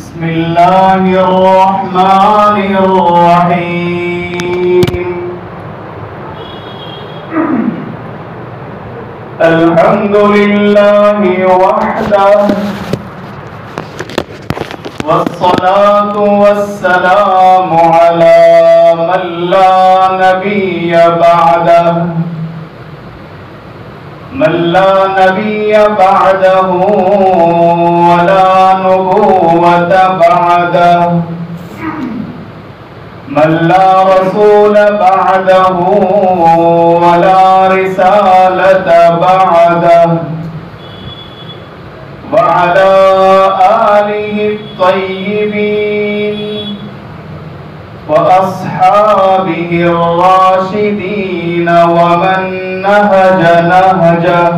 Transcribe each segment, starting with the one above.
بسم الله الرحمن الرحيم. الحمد لله وحده، والصلاة والسلام على من لا نبي بعده، من لا نبي بعده ولا نبوة بعده، من لا رسول بعده ولا رسالة بعده، وعلى آله الطيبين وأصحابه الراشدين ومن نهج نهجه.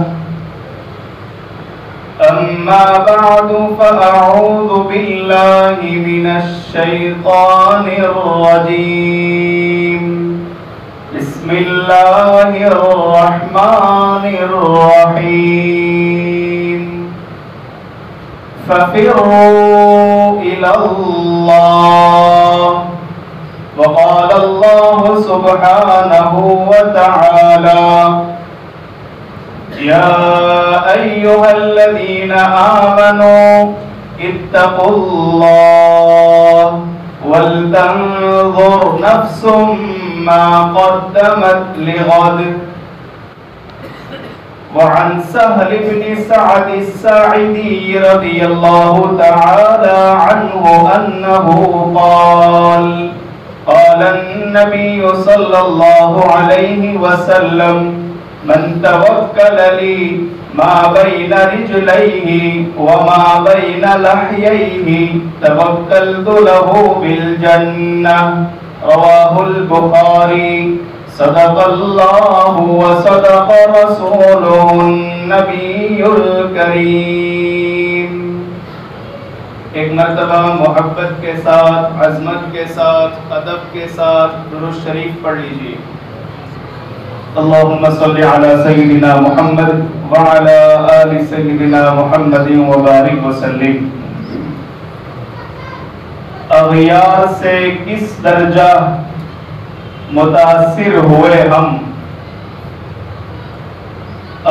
أما بعد فأعوذ بالله من الشيطان الرجيم. بسم الله الرحمن الرحيم. ففروا إلى الله. وقال الله سبحانه وتعالى: يا أيها الذين آمنوا اتقوا الله ولتنظر نفس ما قدمت لغد. وعن سهل بن سعد الساعدي رضي الله تعالى عنه أنه قال: قال النبي صلى الله عليه وسلم: من توكل لي ما بين رجليه وما بين لحييه توكلت له بالجنة. رواه البخاري. صدق الله وصدق رسوله النبي الكريم. ایک مرتبہ محبت کے ساتھ، عظمت کے ساتھ، ادب کے ساتھ درود شریف پڑھ لیجیے. اللهم صل على سيدنا محمد وعلى آل سيدنا محمد وبارك وسلم. اغیار سے کس درجہ متاثر ہوئے ہم،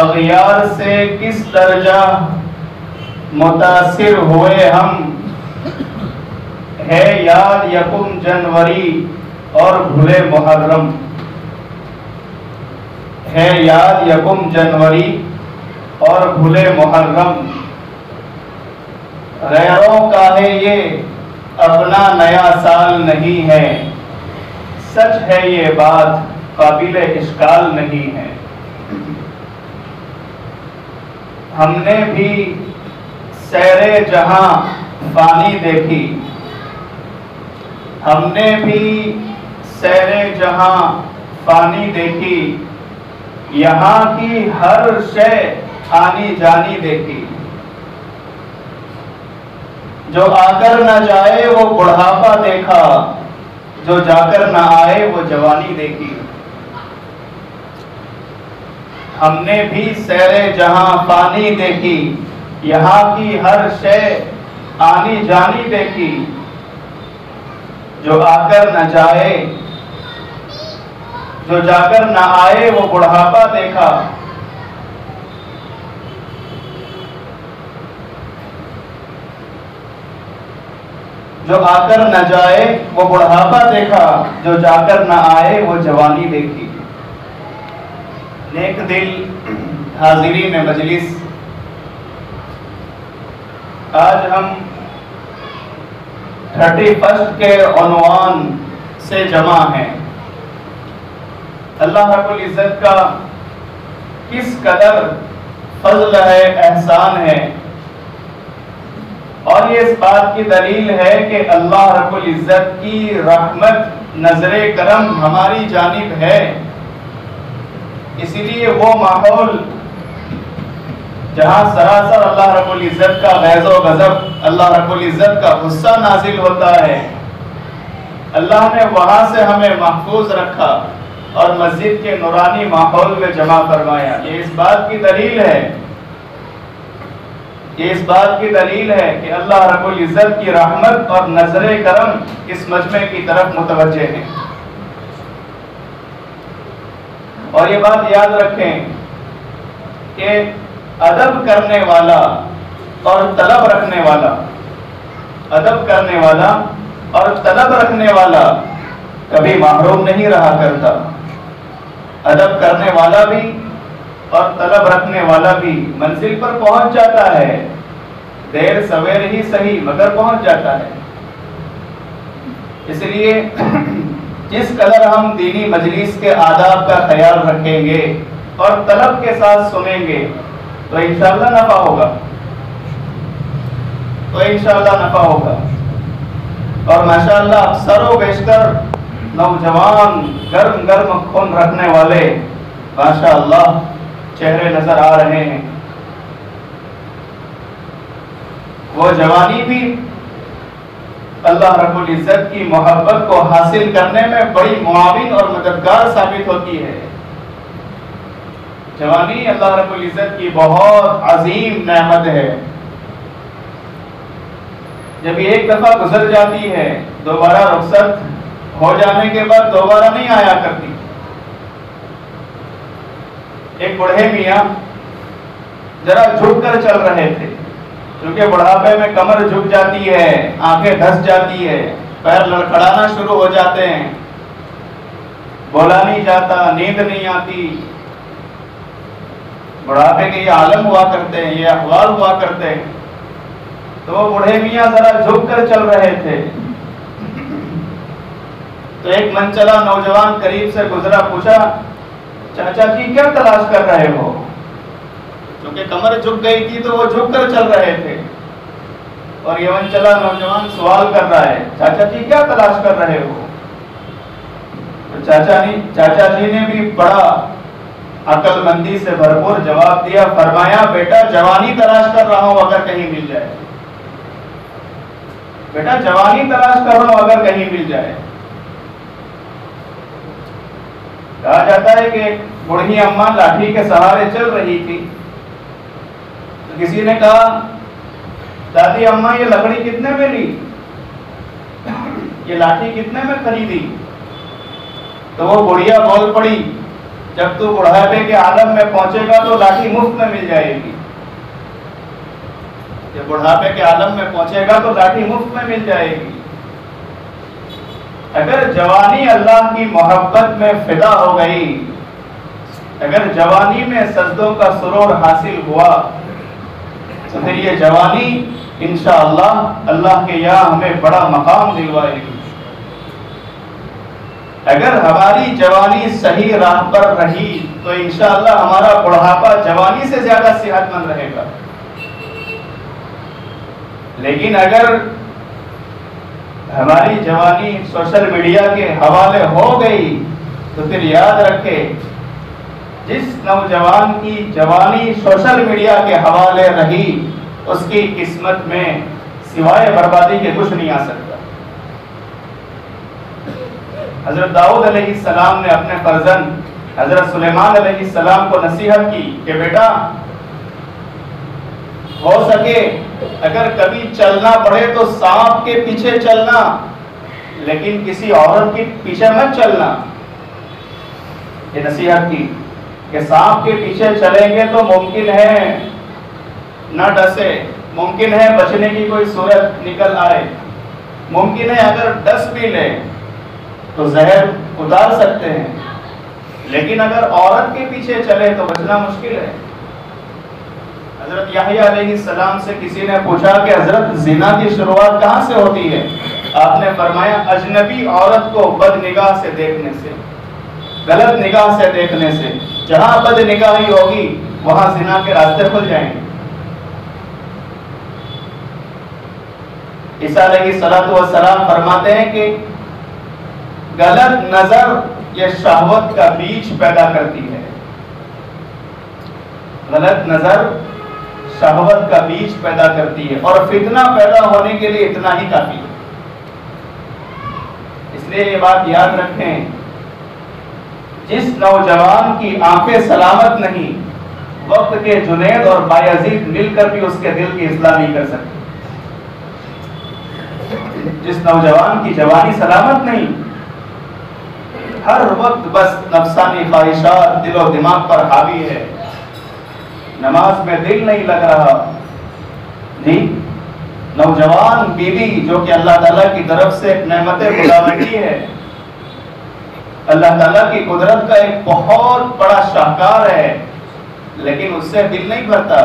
اغیار سے کس درجہ متاثر ہوئے ہم. ہے یاد یکم جنوری اور بھولے محرم، ہے یاد یکم جنوری اور بھولے محرم. غیروں کا ہے یہ اپنا نیا سال نہیں ہے، سچ ہے یہ بات قابل اشکال نہیں ہے. ہم نے بھی سیر جہاں فانی دیکھی، ہم نے بھی سیر جہاں فانی دیکھی، یہاں کی ہر شے آنی جانی دیکھی. جو آ کر نہ جائے وہ بڑھاپا دیکھا، جو جا کر نہ آئے وہ جوانی دیکھی. ہم نے بھی سیر جہاں فانی دیکھی، یہاں کی ہر شے آنی جانی دیکھی. جو آ کر نہ جائے، جو جا کر نہ آئے وہ بڑھاپا دیکھا. جو آ کر نہ جائے وہ بڑھاپا دیکھا، جو جا کر نہ آئے وہ جوانی دیکھی. نیک دل حاضرین مجلس، آج ہم 31 کے عنوان سے جمع ہیں. اللہ رب العزت کا کس قدر فضل ہے، احسان ہے، اور یہ اس بات کی دلیل ہے کہ اللہ رب العزت کی رحمت، نظر کرم ہماری جانب ہے. اسی لیے وہ ماحول جہاں سراسر اللہ رب العزت کا غیظ و غضب، اللہ رب العزت کا غصہ نازل ہوتا ہے، اللہ نے وہاں سے ہمیں محفوظ رکھا اور مسجد کے نورانی ماحول میں جمع فرمایا. یہ اس بات کی دلیل ہے یہ اس بات کی دلیل ہے کہ اللہ رب العزت کی رحمت اور نظر کرم اس مجمع کی طرف متوجہ ہیں۔ اور یہ بات یاد رکھیں کہ ادب کرنے والا اور طلب رکھنے والا، ادب کرنے والا اور طلب رکھنے والا کبھی محروم نہیں رہا کرتا۔ ادب کرنے والا بھی اور طلب رکھنے والا بھی منزل پر پہنچ جاتا ہے، دیر سویر ہی صحیح مگر پہنچ جاتا ہے۔ اس لیے جس قدر ہم دینی مجلس کے آداب کا خیال رکھیں گے اور طلب کے ساتھ سنیں گے تو انشاءاللہ نفع ہوگا، نفع ہوگا۔ اور ماشاءاللہ اکثر و بیشتر نوجوان گرم گرم خون رکھنے والے ماشاءاللہ چہرے نظر آ رہے ہیں۔ وہ جوانی بھی اللہ رب العزت کی محبت کو حاصل کرنے میں بڑی معاون اور مددگار ثابت ہوتی ہے۔ جوانی اللہ رب العزت کی بہت عظیم نعمت ہے۔ جب یہ ایک دفعہ گزر جاتی ہے دوبارہ رخصت ہو جانے کے بعد دوبارہ نہیں آیا کرتی۔ ایک بوڑھے میاں ذرا جھک کر چل رہے تھے، کیونکہ بڑھاپے میں کمر جھک جاتی ہے، آنکھیں دھس جاتی ہے، پیر لڑکھڑانا شروع ہو جاتے ہیں، بولا نہیں جاتا، نیند نہیں آتی۔ بڑھاپے کے یہ عالم ہوا کرتے ہیں، یہ احوال ہوا کرتے ہیں۔ تو وہ بوڑھے میاں ذرا جھک کر چل رہے تھے، تو ایک منچلا نوجوان قریب سے گزرا، پوچھا چاچا جی کیا تلاش کر رہے ہو؟ کیونکہ کمر جھک گئی تھی تو وہ جھک کر چل رہے تھے، اور یہ منچلا نوجوان سوال کر رہا ہے چاچا جی کیا تلاش کر رہے ہو؟ تو چاچا جی نے بھی بڑا عقل مندی سے بھرپور جواب دیا، فرمایا بیٹا جوانی تلاش کر رہا ہوں اگر کہیں مل جائے، بیٹا جوانی تلاش کر رہا ہوں اگر کہیں مل جائے۔ کہا جاتا ہے کہ بوڑھی اماں لاٹھی کے سہارے چل رہی تھی، تو کسی نے کہا دادی اماں یہ لکڑی کتنے میں لی، یہ لاٹھی کتنے میں خریدی؟ تو وہ بڑھیا بول پڑی جب تو بڑھاپے کے عالم میں پہنچے گا تو لاٹھی مفت میں مل جائے گی، جب بڑھاپے کے عالم میں پہنچے گا تو لاٹھی مفت میں مل جائے گی۔ اگر جوانی اللہ کی محبت میں فدا ہو گئی، اگر جوانی میں سجدوں کا سرور حاصل ہوا تو پھر یہ جوانی انشاءاللہ اللہ کے یہاں ہمیں بڑا مقام دلوائے گی۔ اگر ہماری جوانی صحیح راہ پر رہی تو انشاءاللہ ہمارا بڑھاپا جوانی سے زیادہ صحت مند رہے گا۔ لیکن اگر ہماری جوانی سوشل میڈیا کے حوالے ہو گئی تو پھر یاد رکھے جس نوجوان کی جوانی سوشل میڈیا کے حوالے رہی اس کی قسمت میں سوائے بربادی کے کچھ نہیں آ سکتا۔ حضرت داؤد علیہ السلام نے اپنے فرزند حضرت سلیمان علیہ السلام کو نصیحت کی کہ بیٹا ہو سکے اگر کبھی چلنا پڑے تو سانپ کے پیچھے چلنا، لیکن کسی عورت کے پیچھے مت چلنا۔ یہ نصیحت کی کہ سانپ کے پیچھے چلیں گے تو ممکن ہے نہ ڈسے، ممکن ہے بچنے کی کوئی صورت نکل آئے، ممکن ہے اگر ڈس بھی لے تو زہر اتار سکتے ہیں، لیکن اگر عورت کے پیچھے چلے تو بچنا مشکل ہے۔ حضرت یحییٰ علیہ السلام سے کسی نے پوچھا کہ حضرت زنا کی شروعات کہاں سے ہوتی ہے؟ آپ نے فرمایا اجنبی عورت کو بد نگاہ سے دیکھنے سے، غلط نگاہ سے دیکھنے سے۔ جہاں بد نگاہی ہوگی وہاں زنا کے راستے کھل جائیں گے۔ عیسیٰ علیہ السلام فرماتے ہیں کہ غلط نظر یہ شہوت کا بیج پیدا کرتی ہے، غلط نظر شہوت کا بیج پیدا کرتی ہے، اور فتنہ پیدا ہونے کے لیے اتنا ہی کافی ہے۔ اس لیے یہ بات یاد رکھیں، جس نوجوان کی آنکھیں سلامت نہیں وقت کے جنید اور بایزید مل کر بھی اس کے دل کی اصلاح نہیں کر سکتے. جس نوجوان کی جوانی سلامت نہیں، ہر وقت بس نفسانی خواہشات دل و دماغ پر حاوی ہے، نماز میں دل نہیں لگ رہا. جی نوجوان بیوی جو کہ اللہ تعالیٰ کی طرف سے ایک نعمت خداوندی ہے، اللہ تعالیٰ کی قدرت کا ایک بہت بڑا شاہکار ہے، لیکن اس سے دل نہیں بھرتا.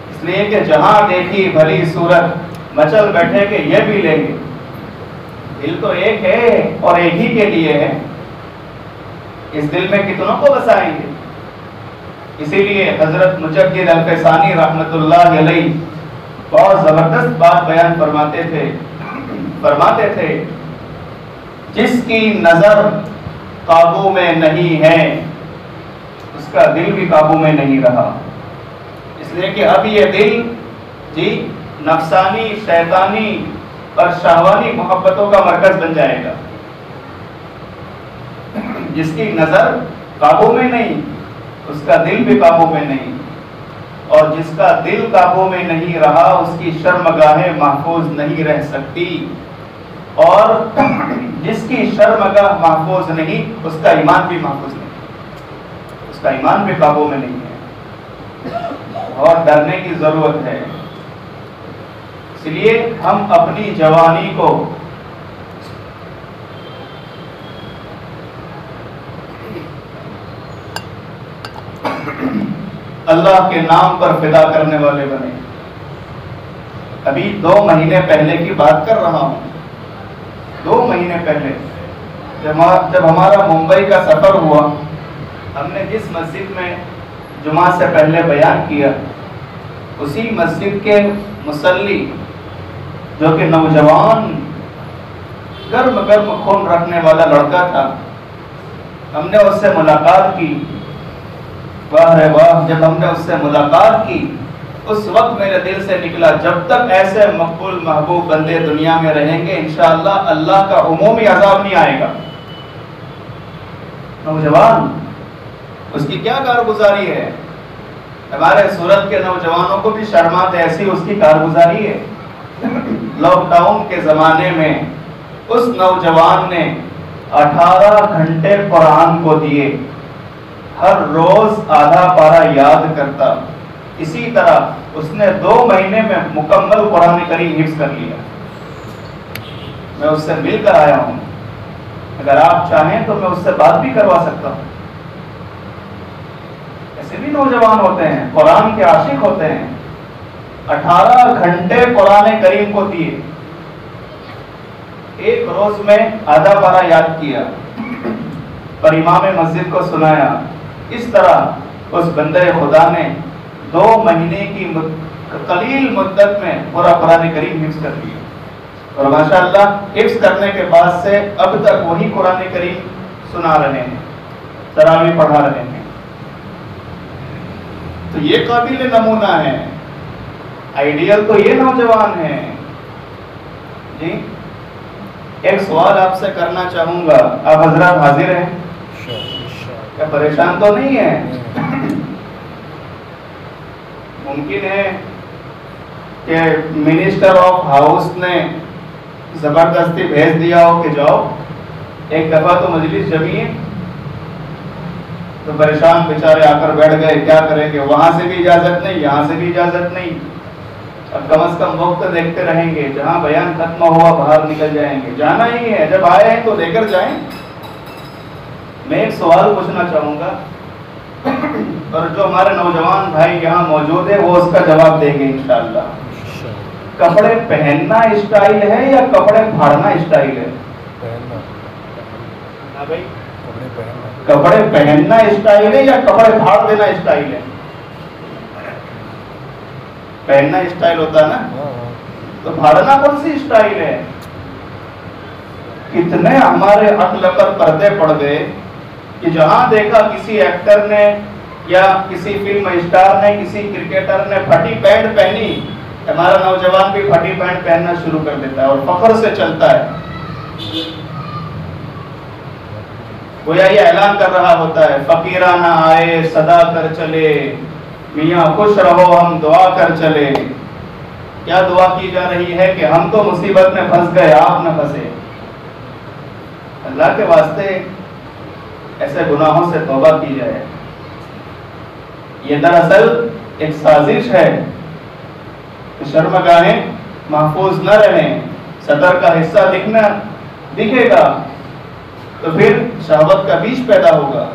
اس لیے کہ جہاں دیکھی بھلی صورت مچل بیٹھے کہ یہ بھی لیں گے. دل تو ایک ہے اور ایک ہی کے لیے ہے، اس دل میں کتنوں کو بسائیں گے. اسی لیے حضرت مجدد الفسانی رحمت اللہ علیہ بہت زبردست بات بیان فرماتے تھے جس کی نظر قابو میں نہیں ہے اس کا دل بھی قابو میں نہیں رہا. اس لیے کہ اب یہ دل جی نفسانی شیطانی اور شہوانی محبتوں کا مرکز بن جائے گا. جس کی نظر قابو میں نہیں اس کا دل بھی قابو میں نہیں، اور جس کا دل قابو میں نہیں رہا اس کی شرمگاہیں محفوظ نہیں رہ سکتی، اور جس کی شرمگاہ محفوظ نہیں اس کا ایمان بھی محفوظ نہیں، اس کا ایمان بھی قابو میں نہیں ہے. اور ڈرنے کی ضرورت ہے. اس لیے ہم اپنی جوانی کو اللہ کے نام پر فدا کرنے والے بنے. ابھی 2 مہینے پہلے کی بات کر رہا ہوں. 2 مہینے پہلے جب ہمارا ممبئی کا سفر ہوا، ہم نے جس مسجد میں جمعہ سے پہلے بیان کیا اسی مسجد کے مصلی جو کہ نوجوان گرم خون رکھنے والا لڑکا تھا، ہم نے اس سے ملاقات کی. واہ رے واہ، جب ہم نے اس سے ملاقات کی اس وقت میرے دل سے نکلا جب تک ایسے مقبول محبوب بندے دنیا میں رہیں گے انشاءاللہ اللہ کا عمومی عذاب نہیں آئے گا. نوجوان اس کی کیا کارگزاری ہے؟ ہمارے سورت کے نوجوانوں کو بھی شرماتے ایسی اس کی کارگزاری ہے. لاک ڈاؤن کے زمانے میں اس نوجوان نے 18 گھنٹے قرآن کو دیے، ہر روز آدھا پارہ یاد کرتا. اسی طرح اس نے 2 مہینے میں مکمل قرآن کریم حفظ کر لیا. میں اس سے مل کر آیا ہوں، اگر آپ چاہیں تو میں اس سے بات بھی کروا سکتا ہوں. ایسے بھی نوجوان ہوتے ہیں، قرآن کے عاشق ہوتے ہیں. 18 گھنٹے قرآن کریم کو دیے، ایک روز میں آدھا پارہ یاد کیا اور امام مسجد کو سنایا. اس طرح اس بندے خدا نے 2 مہینے کی قلیل مدت میں پورا قرآن کریم حفظ کر لیا، اور ماشاءاللہ حفظ کرنے کے بعد سے اب تک وہی قرآن کریم سنا رہے ہیں، تراویح پڑھا رہے ہیں. تو یہ قابل نمونہ ہے. آئیڈیل تو یہ نوجوان ہے. جی ایک سوال آپ سے کرنا چاہوں گا، آپ حضرات حاضر ہیں؟ کیا پریشان تو نہیں ہے؟ ممکن ہے کہ منسٹر آف ہاؤس نے زبردستی بھیج دیا ہو کہ جاؤ، ایک دفعہ تو مجلس جمی ہے تو پریشان بیچارے آ کر بیٹھ گئے. کیا کریں گے؟ وہاں سے بھی اجازت نہیں، یہاں سے بھی اجازت نہیں. اب کم از کم وقت دیکھتے رہیں گے، جہاں بیان ختم ہوا باہر نکل جائیں گے. جانا ہی ہے، جب آئے ہیں تو لے کر جائیں. میں ایک سوال پوچھنا چاہوں گا اور جو ہمارے نوجوان بھائی یہاں موجود ہیں وہ اس کا جواب دیں گے انشاءاللہ. کپڑے پہننا اسٹائل ہے یا کپڑے پھاڑنا اسٹائل ہے؟ کپڑے پہننا اسٹائل ہے یا کپڑے پھاڑ دینا اسٹائل ہے؟ پہننا اسٹائل ہوتا ہے نا، تو پھاڑنا کون سی اسٹائل ہے؟ کتنے ہمارے عقل پر پردے پڑ گئے کہ جہاں دیکھا کسی ایکٹر نے یا کسی فلم اسٹار نے، کسی کرکٹر نے پھٹی پینٹ پہنی، ہمارا نوجوان بھی پھٹی پینٹ پہننا شروع کر دیتا ہے اور فخر سے چلتا ہے. گویا یہ اعلان کر رہا ہوتا ہے، فقیرانہ آئے صدا کر چلے، میاں خوش رہو ہم دعا کر چلے۔ کیا دعا کی جا رہی ہے کہ ہم تو مصیبت میں پھنس گئے، آپ نہ پھنسے۔ اللہ کے واسطے ایسے گناہوں سے توبہ کی جائے۔ یہ دراصل ایک سازش ہے کہ شرمگاہیں محفوظ نہ رہیں، صدر کا حصہ دکھے گا تو پھر شہوت کا بیج پیدا ہوگا۔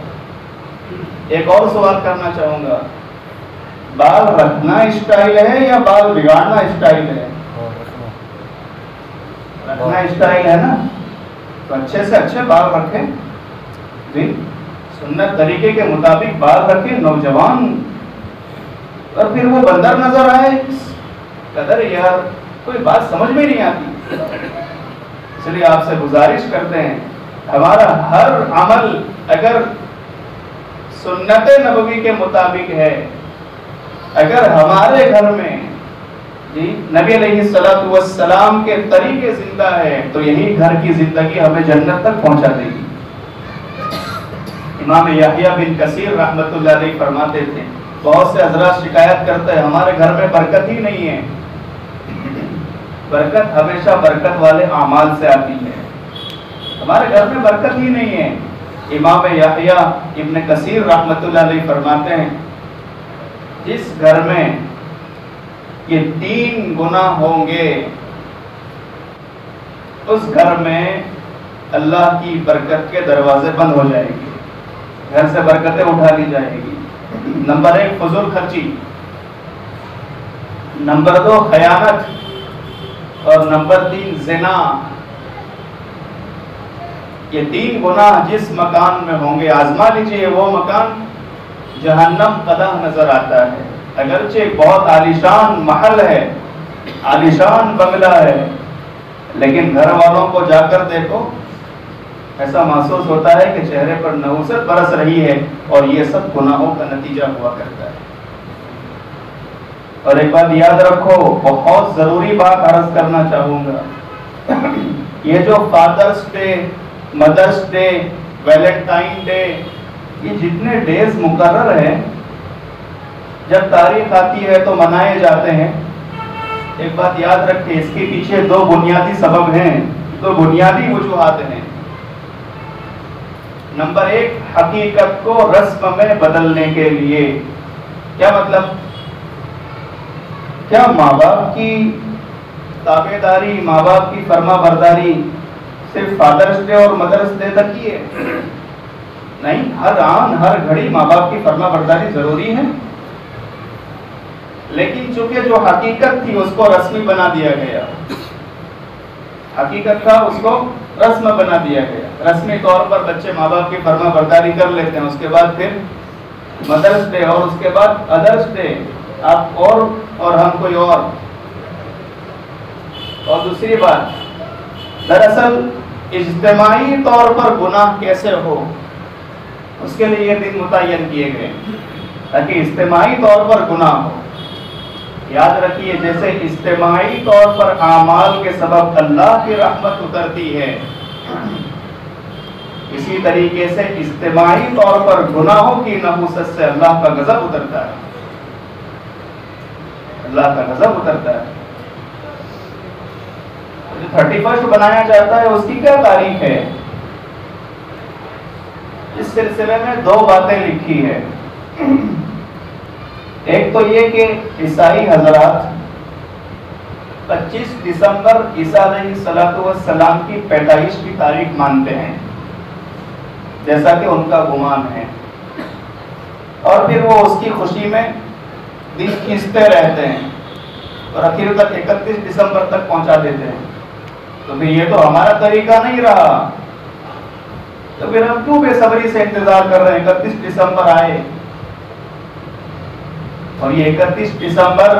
ایک اور سوال کرنا چاہوں گا، بال رکھنا اسٹائل ہے یا بال بگاڑنا اسٹائل ہے؟ رکھنا اسٹائل ہے نا، تو اچھے سے اچھے بال رکھیں جی، سنت طریقے کے مطابق بال رکھیں نوجوان، اور پھر وہ بندر نظر آئے قدر یار کوئی بات سمجھ میں نہیں آتی۔ اس لیے آپ سے گزارش کرتے ہیں، ہمارا ہر عمل اگر سنت نبوی کے مطابق ہے، اگر ہمارے گھر میں جی نبی علیہ الصلوۃ والسلام کے طریقے زندہ ہے تو یہی گھر کی زندگی ہمیں جنت تک پہنچا دے گی۔ امام یحییٰ بن کثیر رحمۃ اللہ علیہ فرماتے تھے، بہت سے حضرات شکایت کرتے ہیں ہمارے گھر میں برکت ہی نہیں ہے۔ برکت ہمیشہ برکت والے اعمال سے آتی ہے، ہمارے گھر میں برکت ہی نہیں ہے۔ امام یحییٰ ابن کثیر رحمۃ اللہ علیہ فرماتے ہیں، جس گھر میں یہ 3 گناہ ہوں گے اس گھر میں اللہ کی برکت کے دروازے بند ہو جائیں گے، گھر سے برکتیں اٹھا لی جائے گی۔ نمبر 1 فضول خرچی، نمبر 2 خیانت، اور نمبر 3 زنا۔ یہ 3 گناہ جس مکان میں ہوں گے، آزما لیجئے، وہ مکان جہنم قدح نظر آتا ہے۔ اگرچہ بہت عالیشان محل ہے، عالیشان بنگلہ ہے، لیکن گھر والوں کو جا کر دیکھو، ایسا محسوس ہوتا ہے کہ چہرے پر نحوست برس رہی ہے، اور یہ سب گناہوں کا نتیجہ ہوا کرتا ہے۔ اور ایک بات یاد رکھو، بہت ضروری بات عرض کرنا چاہوں گا، یہ جو فادرز ڈے، مدرس ڈے، ویلنٹائن ڈے، یہ جتنے ڈیز مقرر ہیں، جب تاریخ آتی ہے تو منائے جاتے ہیں۔ ایک بات یاد رکھیں، اس کے پیچھے 2 بنیادی سبب ہیں، 2 بنیادی وجوہات ہیں۔ نمبر 1 حقیقت کو رسم میں بدلنے کے لیے۔ کیا مطلب؟ کیا ماں باپ کی تابع داری، ماں باپ کی فرما برداری صرف فادرس ڈے اور مدرس ڈے تک ہی ہے؟ نہیں، ہر آن ہر گھڑی ماں باپ کی فرما برداری ضروری ہے، لیکن چونکہ جو حقیقت تھی اس کو رسمی بنا دیا گیا، حقیقت تھا اس کو رسم بنا دیا گیا۔ رسمی طور پر بچے ماں باپ کی فرما برداری کر لیتے ہیں، اس کے بعد پھر مدرس ڈے، اور اس کے بعد ادرس ڈے، آپ اور ہم کوئی اور۔ اور دوسری بات، دراصل اجتماعی طور پر گناہ کیسے ہو، اس کے لیے یہ دن متعین کیے گئے تاکہ اجتماعی طور پر گناہ ہو۔ یاد رکھیے، جیسے اجتماعی طور پر اعمال کے سبب اللہ کی رحمت اترتی ہے، اسی طریقے سے اجتماعی طور پر گناہوں کی نحوست سے اللہ کا غضب اترتا ہے، اللہ کا غضب اترتا ہے۔ جو 31 بنایا جاتا ہے اس کی کیا تاریخ ہے؟ اس سلسلے میں 2 باتیں لکھی ہے۔ ایک تو یہ کہ عیسائی حضرات 25 دسمبر عیسیٰ علیہ السلام کی پیدائش کی تاریخ مانتے ہیں، جیسا کہ ان کا گمان ہے، اور پھر وہ اس کی خوشی میں دن کھینچتے رہتے ہیں اور آخر تک 31 دسمبر تک پہنچا دیتے ہیں۔ تو پھر یہ تو ہمارا طریقہ نہیں رہا، تو پھر ہم کیوں بے صبری سے انتظار کر رہے ہیں 31 دسمبر آئے؟ اور یہ 31 دسمبر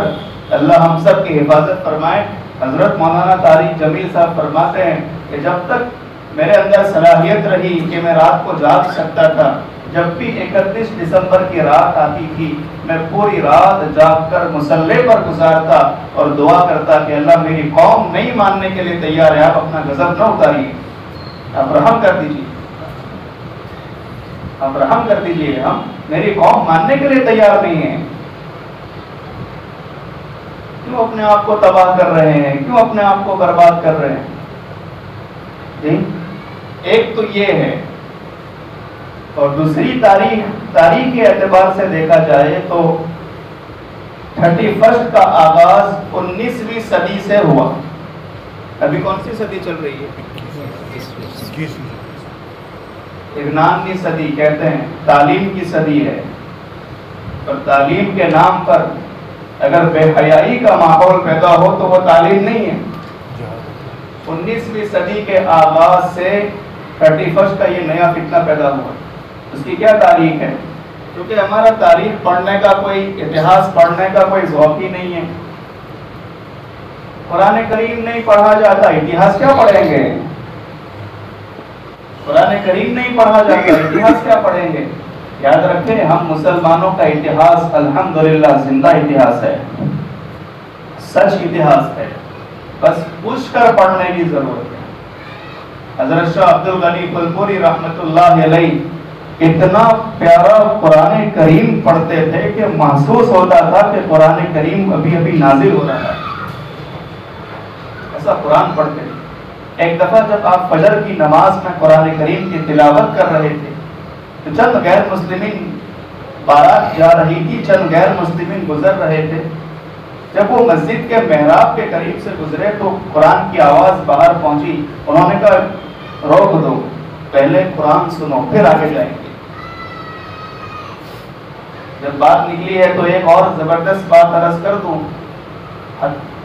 اللہ ہم سب کی حفاظت فرمائے۔ حضرت مولانا طارق جمیل صاحب فرماتے ہیں کہ جب تک میرے اندر صلاحیت رہی کہ میں رات کو جاگ سکتا تھا، جب بھی 31 دسمبر کی رات آتی تھی میں پوری رات جاگ کر مصلی پر گزارتا اور دعا کرتا کہ اللہ میری قوم نہیں ماننے کے لیے تیار ہے، آپ اپنا غضب نہ اتاریے، آپ رحم کر دیجیے۔ آپ رحم کر دیجئے، ہم میری قوم ماننے کے لیے تیار نہیں ہے. کیوں اپنے آپ کو تباہ کر رہے ہیں؟ کیوں اپنے آپ کو برباد کر رہے ہیں؟ جی ایک تو یہ ہے، اور دوسری تاریخ کے اعتبار سے دیکھا جائے تو 31 کا آغاز 19ویں صدی سے ہوا. ابھی کون سی صدی چل رہی ہے؟ 19ویں صدی کہتے ہیں، تعلیم کی صدی ہے. اور تعلیم کے نام پر اگر بے حیائی کا ماحول پیدا ہو تو وہ تعلیم نہیں ہے. 19ویں صدی کے آغاز سے 31 کا یہ نیا فتنہ پیدا ہوا. اس کی کیا تاریخ ہے؟ کیونکہ ہمارا تاریخ پڑھنے کا کوئی، اتہاس پڑھنے کا کوئی ذوق ہی نہیں ہے. قرآن کریم نہیں پڑھا جاتا، اتہاس کیا پڑھیں گے؟ قرآن کریم نہیں پڑھا جاتا، اتہاس کیا پڑھیں گے؟ یاد رکھیں، ہم مسلمانوں کا اتہاس الحمدللہ زندہ اتہاس ہے، سچ اتہاس ہے، بس پوچھ کر پڑھنے کی ضرورت ہے. حضرت شاہ عبد الغنی پھلپوری رحمۃ اللہ علیہ اتنا پیارا قرآن کریم پڑھتے تھے کہ محسوس ہوتا تھا کہ قرآن کریم ابھی ابھی نازل ہو رہا ہے. ایسا قرآن پڑھتے تھے. ایک دفعہ جب آپ فجر کی نماز میں قرآن کریم کی تلاوت کر رہے تھے تو چند غیر مسلمین، بارات جا رہی تھی، چند غیر مسلمین گزر رہے تھے. جب وہ مسجد کے محراب کے قریب سے گزرے تو قرآن کی آواز باہر پہنچی. انہوں نے کہا روک دو، پہلے قرآن سنو پھر آگے جائیں گے. جب بات نکلی ہے تو ایک اور زبردست بات عرض کر دوں.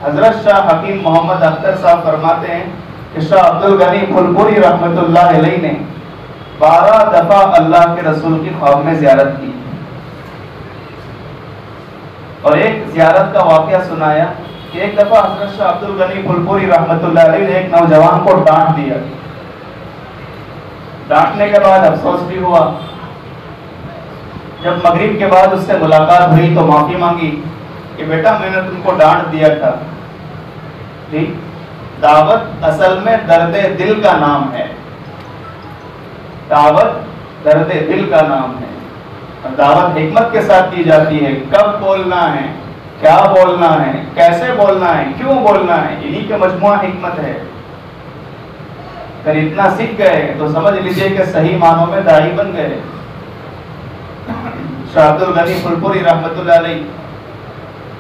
حضرت شاہ حکیم محمد اختر صاحب فرماتے ہیں کہ شاہ عبد الغنی پھلپوری رحمۃ اللہ علیہ نے 12 دفعہ اللہ کے رسول کی خواب میں زیارت کی. اور ایک زیارت کا واقعہ سنایا کہ ایک دفعہ حضرت شاہ عبد الغنی پھلپوری رحمۃ اللہ علیہ نے ایک نوجوان کو ڈانٹ دیا. ڈانٹنے کے بعد افسوس بھی ہوا. جب مغرب کے بعد اس سے ملاقات ہوئی تو معافی مانگی کہ بیٹا میں نے تم کو ڈانٹ دیا تھا. جی دعوت اصل میں درد دل کا نام ہے. دعوت درد دل کا نام ہے. اور دعوت حکمت کے ساتھ کی جاتی ہے. کب بولنا ہے، کیا بولنا ہے، کیسے بولنا ہے، کیوں بولنا ہے، انہی کا مجموعہ حکمت ہے. اگر اتنا سیکھ گئے تو سمجھ لیجئے کہ صحیح معنوں میں داعی بن گئے. شاہ عبد الغنی پھلپوری رحمۃ اللہ علیہ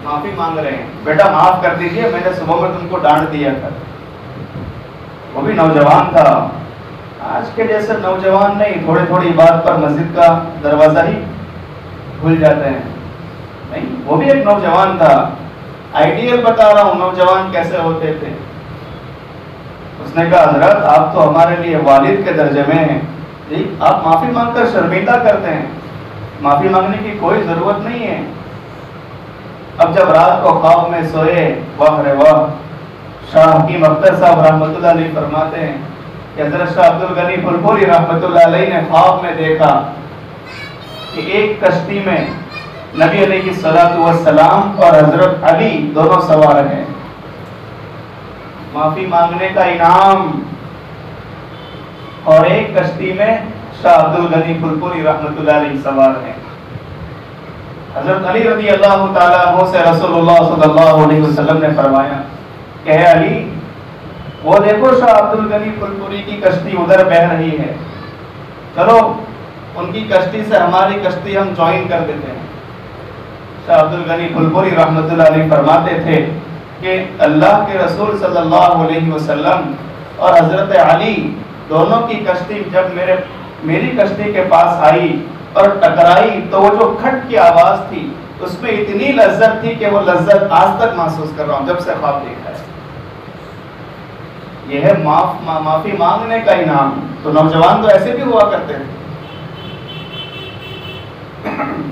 معافی مانگ رہے ہیں. بیٹا معاف کر دیجئے، میں نے صبح میں تم کو ڈانٹ دیا تھا. وہ بھی نوجوان تھا. آج کے جیسے نوجوان نہیں، تھوڑی تھوڑی بات پر مسجد کا دروازہ ہی بھول جاتے ہیں. نہیں، وہ بھی ایک نوجوان تھا. آئیڈیل بتا رہا ہوں نوجوان کیسے ہوتے تھے. اس نے کہا حضرت آپ تو ہمارے لیے والد کے درجے میں ہیں. جی آپ معافی مانگ کر شرمندہ کرتے ہیں. معافی مانگنے کی کوئی ضرورت نہیں ہے. اب جب رات کو خواب میں سوئے، واہ رے واہ، شاہ حکیم اختر صاحب رحمۃ اللہ علیہ فرماتے ہیں کہ حضرت شاہ عبد الغنی پھلپوری رحمۃ اللہ علیہ نے خواب میں دیکھا کہ ایک کشتی میں نبی علیہ الصلوۃ والسلام اور حضرت علی دونوں سوار ہیں. معافی مانگنے کا انعام. اور ایک کشتی میں شاہ عبد الغنی پھلپوری رحمۃ اللہ علیہ سوار ہیں. حضرت علی رضی اللہ تعالیٰ عنہ سے رسول اللہ صلی اللہ علیہ وسلم نے فرمایا کہ اے علی، وہ دیکھو شاہ عبد الغنی پھلپوری کی کشتی ادھر بہ رہی ہے، چلو ان کی کشتی سے ہماری کشتی ہم جوائن کر دیتے ہیں. شاہ عبد الغنی پھلپوری رحمۃ اللہ علیہ فرماتے تھے کہ اللہ کے رسول صلی اللہ علیہ وسلم اور حضرت علی دونوں کی کشتی جب میری کشتی کے پاس آئی اور ٹکرائی تو وہ جو کھٹ کی آواز تھی اس میں اتنی لذت تھی کہ وہ لذت آج تک محسوس کر رہا ہوں جب سے خواب دیکھا ہے. یہ ہے معافی مانگنے کا انعام. تو نوجوان تو ایسے بھی ہوا کرتے تھے،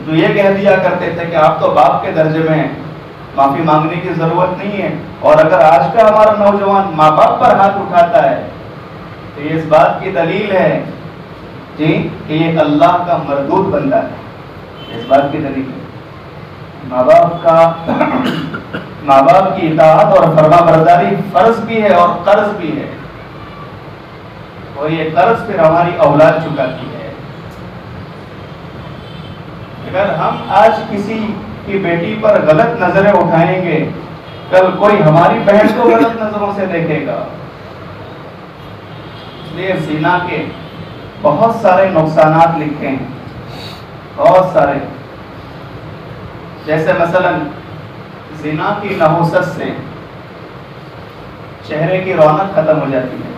تو یہ کہہ دیا کرتے تھے کہ آپ تو باپ کے درجے میں ہیں، معافی مانگنے کی ضرورت نہیں ہے. اور اگر آج کا ہمارا نوجوان ماں باپ پر ہاتھ اٹھاتا ہے تو یہ اس بات کی دلیل ہے جی کہ یہ اللہ کا مردود بندہ ہے. اس بات کی دلیل ہے. ماں باپ کی اطاعت اور فرما برداری فرض بھی ہے اور قرض بھی ہے، اور یہ قرض پھر ہماری اولاد چکاتی ہے. اگر ہم آج کسی کی بیٹی پر غلط نظریں اٹھائیں گے، کل کوئی ہماری بہن کو غلط نظروں سے دیکھے گا۔ اس لیے زنا کے بہت سارے نقصانات لکھے ہیں، بہت سارے، جیسے مثلا زنا کی نحوست سے چہرے کی رونق ختم ہو جاتی ہے۔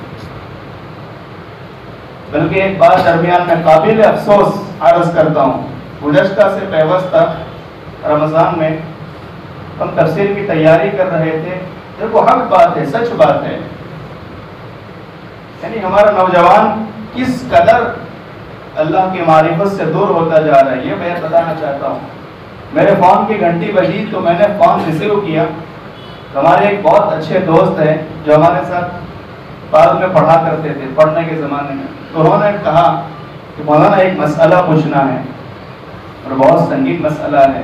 بلکہ ایک بات درمیان میں قابل افسوس عرض کرتا ہوں، گزشتہ سے پیوستہ رمضان میں ہم تفسیر کی تیاری کر رہے تھے، دیکھو حق بات ہے، سچ بات ہے، یعنی ہمارا نوجوان کس قدر اللہ کی معرفت سے دور ہوتا جا رہا ہے، یہ میں بتانا چاہتا ہوں۔ میرے فون کی گھنٹی بجی تو میں نے فون ریسیو کیا، ہمارے ایک بہت اچھے دوست ہیں جو ہمارے ساتھ بعد میں پڑھا کرتے تھے، پڑھنے کے زمانے میں، تو انہوں نے کہا کہ مولانا ایک مسئلہ پوچھنا ہے اور بہت سنگین مسئلہ ہے،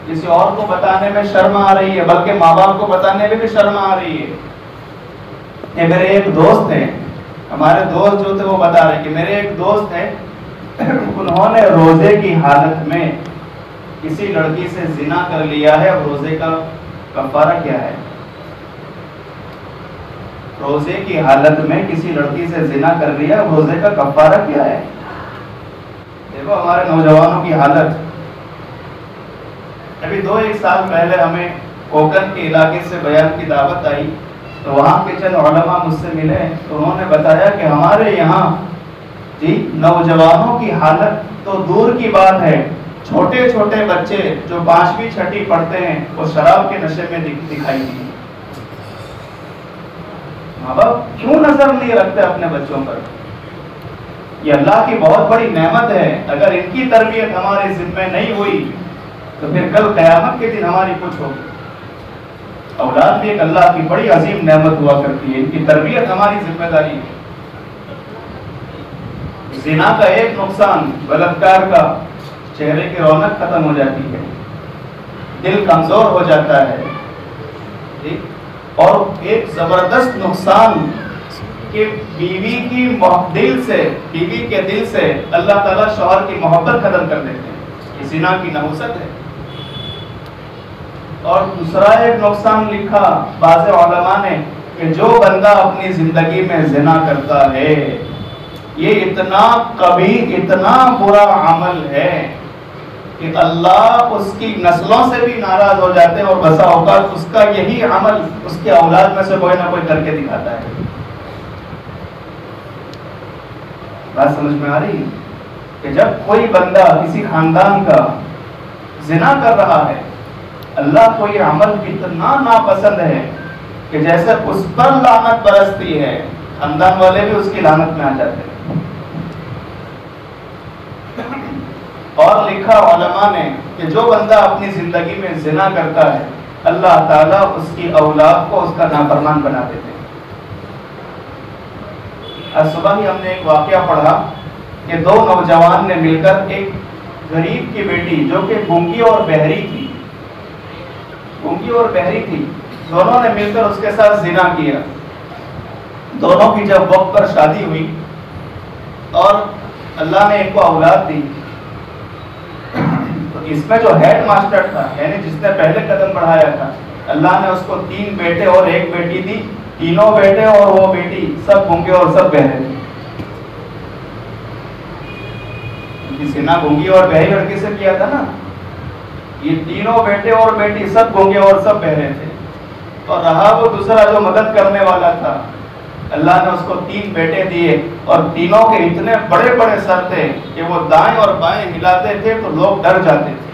کسی اور کو بتانے میں شرم آ رہی ہے، بلکہ ماں باپ کو بتانے میں بھی شرم آ رہی ہے۔ کہ میرے ایک دوست ہیں، ہمارے دوست جو تھے وہ بتا رہے کہ میرے ایک دوست ہیں، انہوں نے روزے کی حالت میں کسی لڑکی سے زنا کر لیا ہے، اب روزے کا کفارہ کیا ہے؟ روزے کی حالت میں کسی لڑکی سے زنا کر لیا، اب روزے کا کفارہ کیا ہے؟ دیکھو ہمارے نوجوانوں کی حالت۔ ابھی 2-1 سال پہلے ہمیں کوکن کے علاقے سے بیان کی دعوت آئی، تو وہاں کے چند علماء مجھ سے ملے تو انہوں نے بتایا کہ ہمارے یہاں نوجوانوں کی حالت تو دور کی بات ہے، چھوٹے چھوٹے بچے جو 5ویں 6ٹھی پڑھتے ہیں وہ شراب کے نشے میں دکھائی دی۔ ماں باپ کیوں نظر نہیں رکھتے اپنے بچوں پر؟ یہ اللہ کی بہت بڑی نعمت ہے، اگر ان کی تربیت ہمارے ذمہ نہیں ہوئی تو پھر کل قیامت کے دن ہماری کچھ ہوگی۔ اولاد بھی ایک اللہ کی بڑی عظیم نعمت ہوا کرتی ہے، ان کی تربیت ہماری ذمہ داری ہے۔ زنا کا ایک نقصان، بلاತ್ಕಾರ کا، چہرے کی رونق ختم ہو جاتی ہے، دل کمزور ہو جاتا ہے، اور ایک زبردست نقصان کہ بیوی کی دل سے، بیوی کے دل سے اللہ تعالیٰ شوہر کی محبت ختم کر دیتے ہیں، یہ زنا کی نحوست ہے۔ اور دوسرا ایک نقصان لکھا بعض علماء نے کہ جو بندہ اپنی زندگی میں زنا کرتا ہے، یہ اتنا قبیح، اتنا برا عمل ہے کہ اللہ اس کی نسلوں سے بھی ناراض ہو جاتے ہیں، اور بسا اوقات اس کا یہی عمل اس کے اولاد میں سے کوئی نہ کوئی کر کے دکھاتا ہے۔ بات سمجھ میں آ رہی ہے کہ جب کوئی بندہ کسی خاندان کا زنا کر رہا ہے، اللہ کو یہ عمل اتنا ناپسند ہے کہ جیسے اس پر لعنت برستی ہے، خاندان والے بھی اس کی لعنت میں آ جاتے ہیں۔ اور لکھا علماء نے کہ جو بندہ اپنی زندگی میں زنا کرتا ہے، اللہ تعالیٰ اس کی اولاد کو اس کا نافرمان بنا دیتے ہیں۔ آج صبح ہی ہم نے ایک واقعہ پڑھا کہ 2 نوجوان نے مل کر ایک غریب کی بیٹی جو کہ گونگی اور بہری تھی، گونگی اور بہری تھی، دونوں نے مل کر اس کے ساتھ زنا کیا۔ دونوں کی جب وقت پر شادی ہوئی اور اللہ نے ایک کو اولاد دی، تو اس میں جو ہیڈ ماسٹر تھا، یعنی جس نے پہلے قدم بڑھایا تھا، اللہ نے اس کو 3 بیٹے اور 1 بیٹی دی۔ تینوں بیٹے اور وہ بیٹی سب گونگے اور سب بہرے تھے۔ زنا گونگی اور بہری لڑکی سے کیا تھا نا، یہ تینوں بیٹے اور بیٹی سب گونگے اور سب بہرے تھے۔ اور رہا وہ دوسرا جو مدد کرنے والا تھا، اللہ نے اس کو 3 بیٹے دیے، اور تینوں کے اتنے بڑے بڑے سر تھے کہ وہ دائیں اور بائیں ہلاتے تھے تو لوگ ڈر جاتے تھے۔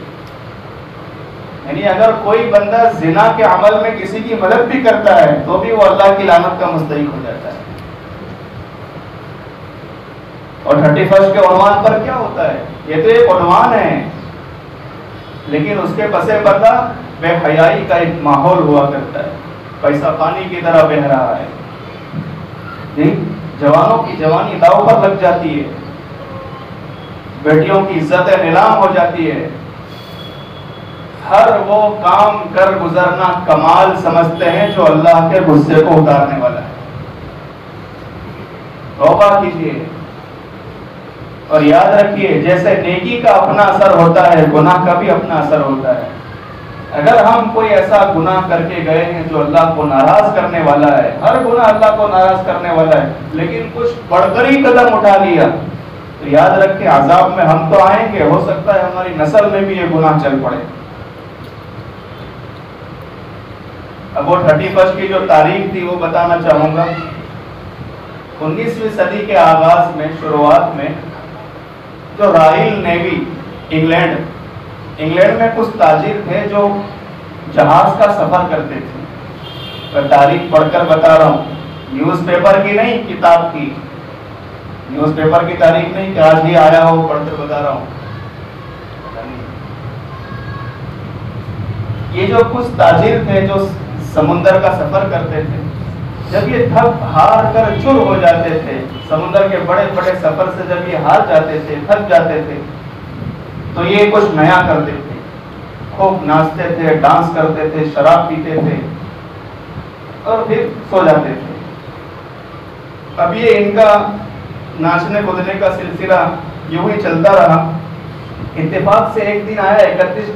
یعنی اگر کوئی بندہ زنا کے عمل میں کسی کی مدد بھی کرتا ہے تو بھی وہ اللہ کی لعنت کا مستحق ہو جاتا ہے۔ اور 31 کے عنوان پر کیا ہوتا ہے؟ یہ تو ایک عنوان ہے، لیکن اس کے پس پردہ بے حیائی کا ایک ماحول ہوا کرتا ہے، پیسہ پانی کی طرح بہہ رہا ہے، جوانوں کی جوانی داؤ پر لگ جاتی ہے، بیٹیوں کی عزت نیلام ہو جاتی ہے، ہر وہ کام کر گزرنا کمال سمجھتے ہیں جو اللہ کے غصے کو اتارنے والا ہے۔ توبہ کیجیے، اور یاد رکھیے جیسے نیکی کا اپنا اثر ہوتا ہے گناہ کا بھی اپنا اثر ہوتا ہے. اگر ہم کوئی ایسا گناہ کر کے گئے ہیں جو اللہ کو ناراض کرنے والا ہے، ہر گناہ اللہ کو ناراض کرنے والا ہے، لیکن کچھ بڑھ کر ہی قدم اٹھا لیا، تو یاد رکھیں عذاب میں ہم تو آئیں گے، ہو سکتا ہے ہماری نسل میں بھی یہ گناہ چل پڑے. اب وہ 31 کی جو تاریخ تھی وہ بتانا چاہوں گا. 19ویں صدی کے آغاز میں، شروعات میں، جو رائل نیوی انگلینڈ میں کچھ تاجر تھے جو جہاز کا سفر کرتے تھے. میں تاریخ پڑھ کر بتا رہا ہوں، نیوز پیپر کی نہیں، کتاب کی. نیوز پیپر کی تاریخ نہیں کہ آج ہی آیا ہو، پڑھ کر بتا رہا ہوں. یہ جو کچھ تاجر تھے جو سمندر کا سفر کرتے تھے، جب یہ تھک ہار کر چر ہو جاتے تھے، سمندر کے بڑے بڑے سفر سے جب یہ ہار جاتے تھے، تھک جاتے تھے، تو یہ کچھ نیا کرتے تھے. خوب ناچتے تھے، ڈانس کرتے تھے، شراب پیتے تھے اور پھر سو جاتے تھے. اب یہ ان کا ناچنے کودنے کا سلسلہ یوں ہی چلتا رہا. اتفاق سے ایک دن آیا 31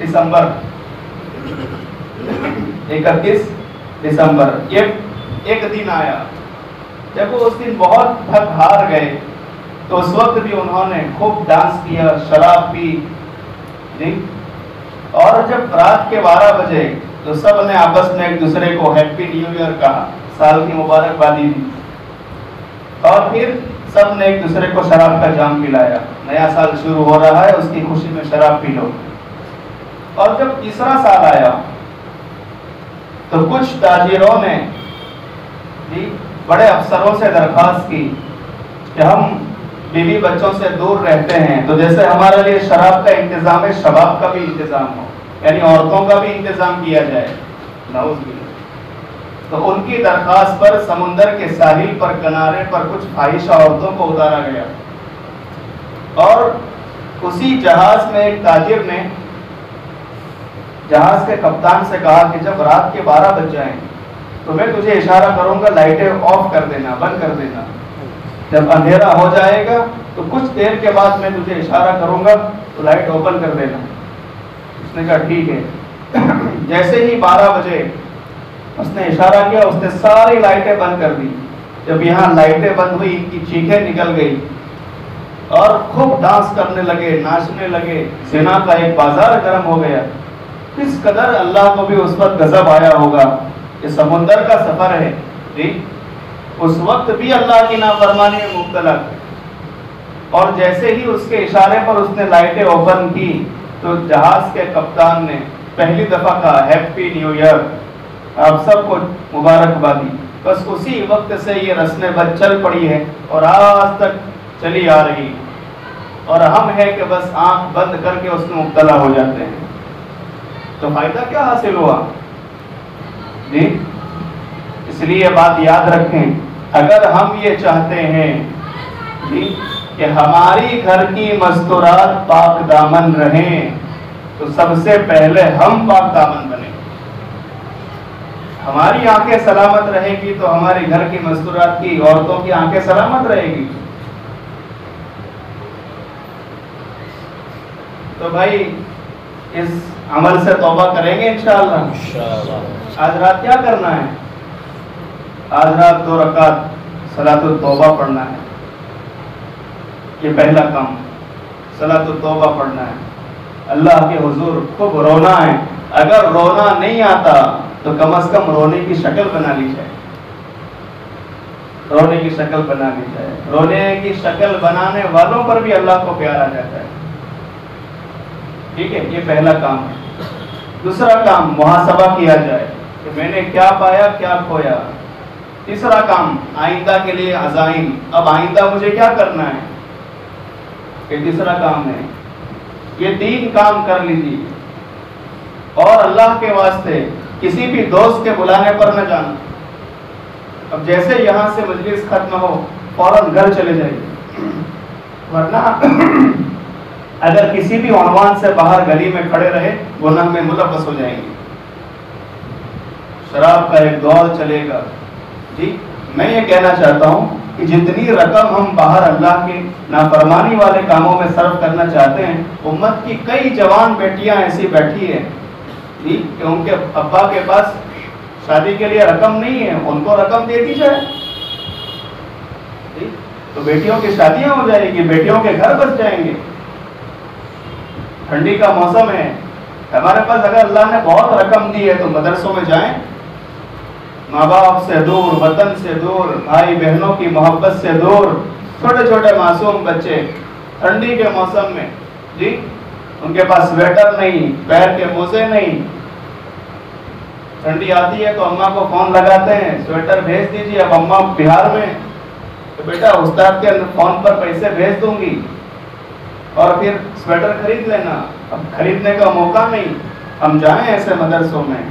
دسمبر، یہ ایک دن آیا جب وہ اس دن بہت تھک ہار گئے، تو اس وقت بھی انہوں نے خوب ڈانس کیا، شراب پی جی. اور جب رات کے 12 بجے تو سب نے آپس میں ایک دوسرے کو ہیپی نیو ایئر کہا، سال کی مبارکبادی دی، اور پھر سب نے ایک دوسرے کو شراب کا جام پلایا. نیا سال شروع ہو رہا ہے، اس کی خوشی میں شراب پی لو. اور جب تیسرا سال آیا تو کچھ تاجروں نے بڑے افسروں سے درخواست کی کہ ہم بیوی بچوں سے دور رہتے ہیں، تو جیسے ہمارے لیے شراب کا انتظام ہے، شباب کا بھی انتظام ہو، یعنی عورتوں کا بھی انتظام کیا جائے. نعوذ باللہ. تو ان کی درخواست پر سمندر کے ساحل پر کنارے پر کچھ فاحشہ عورتوں کو اتارا گیا، اور اسی جہاز میں ایک تاجر نے جہاز کے کپتان سے کہا کہ جب رات کے 12 بج جائیں تو میں تجھے اشارہ کروں گا، لائٹیں آف کر دینا، بند کر دینا. جب اندھیرا ہو جائے گا تو کچھ دیر کے بعد میں تجھے اشارہ کروں گا تو لائٹ اوپن کر دینا. اس نے کہا ٹھیک ہے. جیسے ہی 12 بجے اس نے اشارہ کیا، اس نے ساری لائٹیں بند کر دی. جب یہاں لائٹیں بند ہوئی، ان کی چیخیں نکل گئی اور خوب ڈانس کرنے لگے، ناچنے لگے. زنا کا ایک بازار گرم ہو گیا. کس قدر اللہ کو بھی اس وقت غضب آیا ہوگا. یہ سمندر کا سفر ہے جی، اس وقت بھی اللہ کی نافرمانی میں مبتلا تھے. اور جیسے ہی اس کے اشارے پر اس نے لائٹیں اوپن کی تو جہاز کے کپتان نے پہلی دفعہ کہا ہیپی نیو ایئر، آپ سب کو مبارکبادی. بس اسی وقت سے یہ رسم بد چل پڑی ہے اور آج تک چلی آ رہی، اور ہم ہے کہ بس آنکھ بند کر کے اس میں مبتلا ہو جاتے ہیں. تو فائدہ کیا حاصل ہوا جی؟ اس لیے بات یاد رکھیں، اگر ہم یہ چاہتے ہیں جی کہ ہماری گھر کی مستورات پاک دامن رہیں، تو سب سے پہلے ہم پاک دامن بنیں. ہماری آنکھیں سلامت رہے گی تو ہمارے گھر کی مستورات کی عورتوں کی آنکھیں سلامت رہے گی. تو بھائی اس عمل سے توبہ کریں گے انشاءاللہ. آج رات کیا کرنا ہے؟ آج رات 2 رکعت صلاۃ التوبہ پڑھنا ہے. یہ پہلا کام، صلاۃ التوبہ پڑھنا ہے. اللہ کے حضور خوب رونا ہے. اگر رونا نہیں آتا تو کم از کم رونے کی شکل بنا لی جائے. رونے کی شکل بنا لی جائے. رونے کی شکل بنانے والوں پر بھی اللہ کو پیار آ جاتا ہے. ٹھیک ہے، یہ پہلا کام ہے. دوسرا کام، محاسبہ کیا جائے کہ میں نے کیا پایا، کیا کھویا. تیسرا کام، آئندہ کے لیے عزائم، اب آئندہ مجھے کیا کرنا ہے، یہ تیسرا کام ہے. یہ 3 کام کر لیجیے. اور اللہ کے واسطے کسی بھی دوست کے بلانے پر نہ جانا. اب جیسے یہاں سے مجلس ختم ہو فوراً گھر چلے جائیے، ورنہ اگر کسی بھی عنوان سے باہر گلی میں کھڑے رہے گناہ میں ملوث ہو جائیں گے. شراب کا ایک دور چلے گا جی. میں یہ کہنا چاہتا ہوں کہ جتنی رقم ہم باہر اللہ کے نافرمانی والے کاموں میں صرف کرنا چاہتے ہیں، امت کی کئی جوان بیٹیاں ایسی بیٹھی ہیں کہ ان کے ابا کے پاس شادی کے لیے رقم نہیں ہے، ان کو رقم دے دی جائے تو بیٹیوں کی شادیاں ہو جائے گی، بیٹیوں کے گھر بس جائیں گے۔ ٹھنڈی کا موسم ہے، ہمارے پاس اگر اللہ نے بہت رقم دی ہے تو مدرسوں میں جائیں، ماں باپ سے دور، وطن سے دور، بھائی بہنوں کی محبت سے دور، چھوٹے چھوٹے معصوم بچے ٹھنڈی کے موسم میں جی ان کے پاس سویٹر نہیں، پیر کے موزے نہیں، ٹھنڈی آتی ہے تو اماں کو فون لگاتے ہیں سویٹر بھیج دیجیے۔ اب اماں بہار میں تو بیٹا استاد کے فون پر پیسے بھیج دوں گی اور پھر سویٹر خرید لینا، اب خریدنے کا موقع نہیں۔ ہم جائیں ایسے مدرسوں میں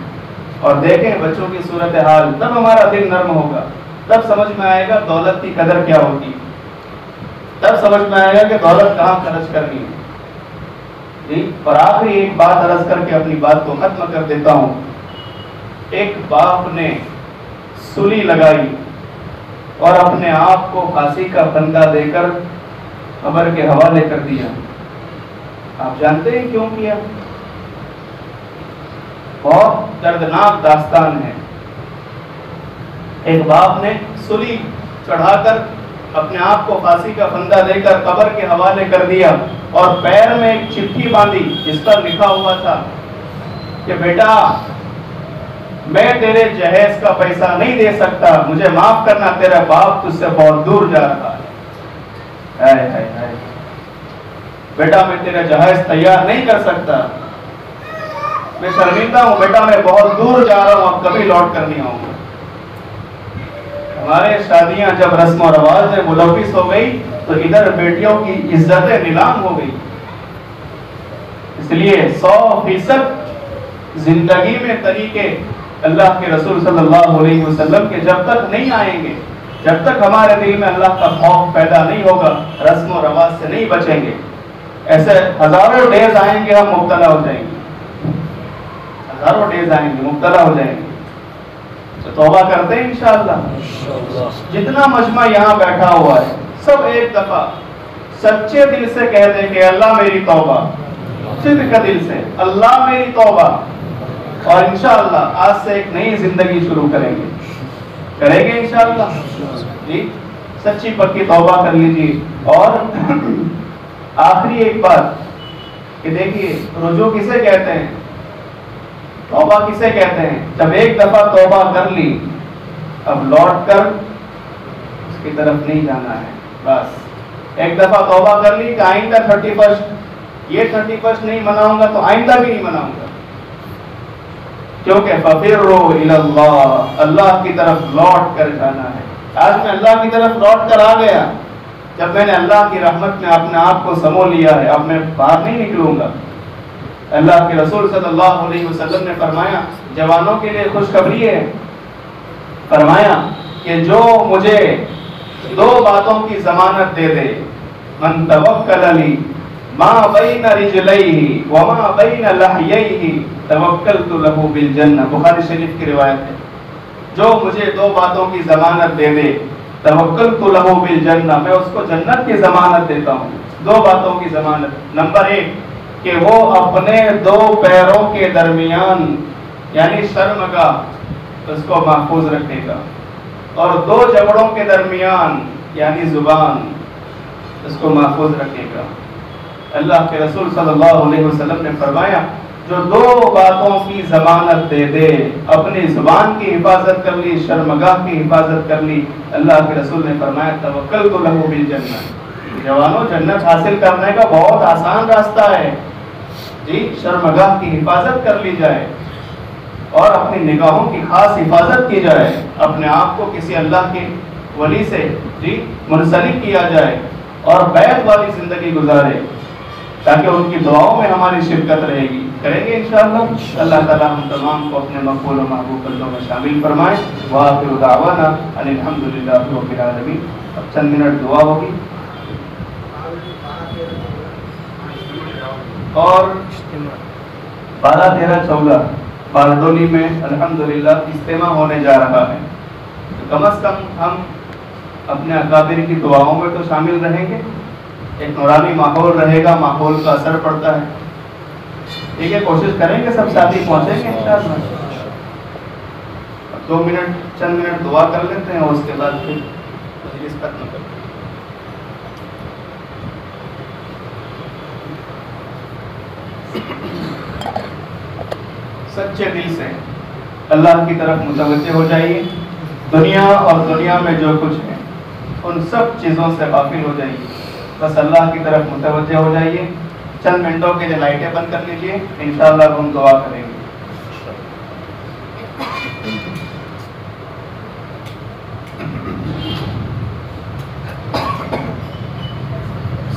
اور دیکھیں بچوں کی صورتحال، تب ہمارا دل نرم ہوگا، تب سمجھ میں آئے گا دولت کی قدر کیا ہوتی، تب سمجھ میں آئے گا کہ دولت کہاں خرچ کرنی ہے جی۔ اور آخری ایک بات عرض کر کے اپنی بات کو ختم کر دیتا ہوں۔ ایک باپ نے سلی لگائی اور اپنے آپ کو پھانسی کا پھندا دے کر قبر کے حوالے کر دیا۔ آپ جانتے ہیں کیوں کیا؟ بہت دردناک داستان ہے۔ ایک باپ نے سلی چڑھا کر اپنے آپ کو پھانسی کا پھندا دے کر قبر کے حوالے کر دیا اور پیر میں ایک چٹھی باندھی جس پر لکھا ہوا تھا کہ بیٹا میں تیرے جہیز کا پیسہ نہیں دے سکتا، مجھے معاف کرنا، تیرا باپ تجھ سے بہت دور جا رہا ہے۔ بیٹا میں تیرا جہیز تیار نہیں کر سکتا، میں شرمندہ ہوں بیٹا، میں بہت دور جا رہا ہوں، اب کبھی لوٹ کر نہیں آؤں گا۔ ہمارے شادیاں جب رسم و رواج میں ملوث ہو گئی تو ادھر بیٹیوں کی عزتیں نیلام ہو گئی۔ اس لیے 100% زندگی میں طریقے اللہ کے رسول صلی اللہ علیہ وسلم کے جب تک نہیں آئیں گے، جب تک ہمارے دل میں اللہ کا خوف پیدا نہیں ہوگا، رسم و رواج سے نہیں بچیں گے، ایسے ہزاروں ڈیز آئیں گے ہم مبتلا ہو جائیں گے، ہزاروں ڈیز آئیں گے مبتلا ہو جائیں گے۔ تو توبہ کرتے ہیں انشاءاللہ۔ جتنا مجمع یہاں بیٹھا ہوا ہے سب ایک دفعہ سچے دل سے کہہ دیں کہ اللہ میری توبہ، صدق دل سے اللہ میری توبہ، اور انشاءاللہ آج سے ایک نئی زندگی شروع کریں گے انشاءاللہ جی۔ سچی پکی توبہ کر لیجیے۔ اور آخری ایک بات کہ دیکھیے رجوع کسے کہتے ہیں، توبہ کسے کہتے ہیں؟ جب ایک دفعہ توبہ کر لی اب لوٹ کر اس کی طرف نہیں جانا ہے، بس ایک دفعہ توبہ کر لی کہ آئندہ 31 یہ 31 نہیں مناؤں گا تو آئندہ بھی نہیں مناؤں گا، کیونکہ فَفِرُّوا إِلَى اللَّهِ، اللہ کی طرف لوٹ کر جانا ہے۔ آج میں اللہ کی طرف لوٹ کر آ گیا، جب میں نے اللہ کی رحمت میں اپنے آپ کو سمو لیا ہے، اب میں باہر نہیں نکلوں گا۔ اللہ کے رسول صلی اللہ علیہ وسلم نے فرمایا، جوانوں کے لیے خوشخبری ہے، فرمایا کہ جو مجھے 2 باتوں کی ضمانت دے دے، من توکل علی ما بین رجلیہ وما بین لحییہ توکلت لہ بالجنہ، بخاری شریف کی روایت ہے، جو مجھے 2 باتوں کی ضمانت دے دے توکلت لہ بالجنہ، میں اس کو جنت کی ضمانت دیتا ہوں۔ 2 باتوں کی ضمانت، نمبر 1 کہ وہ اپنے 2 پیروں کے درمیان یعنی شرمگاہ اس کو محفوظ رکھے گا، اور 2 جبڑوں کے درمیان یعنی زبان اس کو محفوظ رکھے گا۔ اللہ کے رسول صلی اللہ علیہ وسلم نے فرمایا جو 2 باتوں کی ضمانت دے دے، اپنی زبان کی حفاظت کر لی، شرمگاہ کی حفاظت کر لی، اللہ کے رسول نے فرمایا توکلت لہ بالجنہ۔ جوانوں جنت حاصل کرنے کا بہت آسان راستہ ہے جی، شرمگاہ کی حفاظت کر لی جائے اور اپنی نگاہوں کی خاص حفاظت کی جائے، اپنے آپ کو کسی اللہ کے ولی سے جی منسلک کیا جائے اور بیعت والی زندگی گزارے تاکہ ان کی دعاؤں میں ہماری شرکت رہے گی۔ کریں گے انشاءاللہ۔ اللہ تعالی ہم تمام کو اپنے مقبول و محبوب بندوں میں شامل فرمائے۔ وآخر دعوانا ان الحمدللہ رب العالمین۔ اب چند منٹ دعا ہوگی اور 12، 13، 14 باردولی میں الحمدللہ اجتماع ہونے جا رہا ہے، تو کم از کم ہم اپنے اکابر کی دعاؤں میں تو شامل رہیں گے. ایک نورانی ماحول رہے گا, ماحول کا اثر پڑتا ہے. ٹھیک ہے, کوشش کریں گے سب ساتھی پہنچیں گے انشاءاللہ. 2 منٹ چند منٹ دعا کر لیتے ہیں اور اس کے بعد پھر مجلس ختم کرتے ہیں. سچے دل سے اللہ کی طرف متوجہ ہو جائیے. دنیا اور دنیا میں جو کچھ ہے ان سب چیزوں سے غافل ہو جائیے. بس اللہ کی طرف متوجہ ہو جائیے. چند منٹوں کے لیے لائٹیں بند کر لیجیے, انشاءاللہ ہم دعا کریں گے.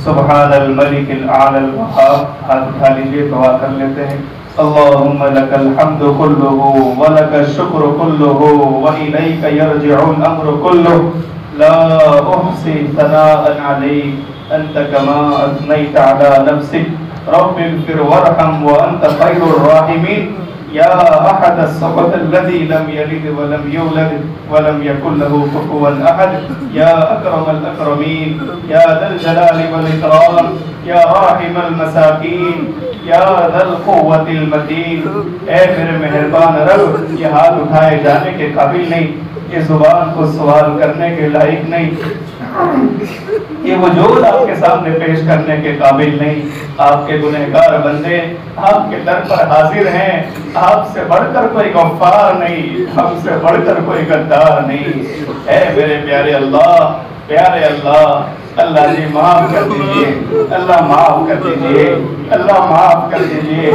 سبحان الملک الاعلی الوہاب. ہاتھ اٹھا لیجیے, دعا کر لیتے ہیں. اللهم لك الحمد كله ولك الشكر كله وإليك يرجع الأمر كله لا أحصي ثناء عليك أنت كما أثنيت على نفسك رب اغفر وارحم وأنت خير الراحمين يا أحد الصمد الذي لم يلد ولم يولد ولم يكن له كفوا أحد يا أكرم الأكرمين يا ذا الجلال والإكرام يا راحم المساكين یا ذا القوت المتین. اے میرے مہربان رب, یہ ہاتھ اٹھائے جانے کے قابل نہیں, یہ زبان کو سوال کرنے کے لائق نہیں, یہ وجود آپ کے سامنے پیش کرنے کے قابل نہیں. آپ کے گنہگار بندے آپ کے در پر حاضر ہیں. آپ سے بڑھ کر کوئی غفار نہیں, ہم سے بڑھ کر کوئی غدار نہیں. اے میرے پیارے اللہ, پیارے اللہ, اللہ جی معاف کر دیجئے, اللہ معاف کر دیجئے, اللہ معاف کر دیجئے.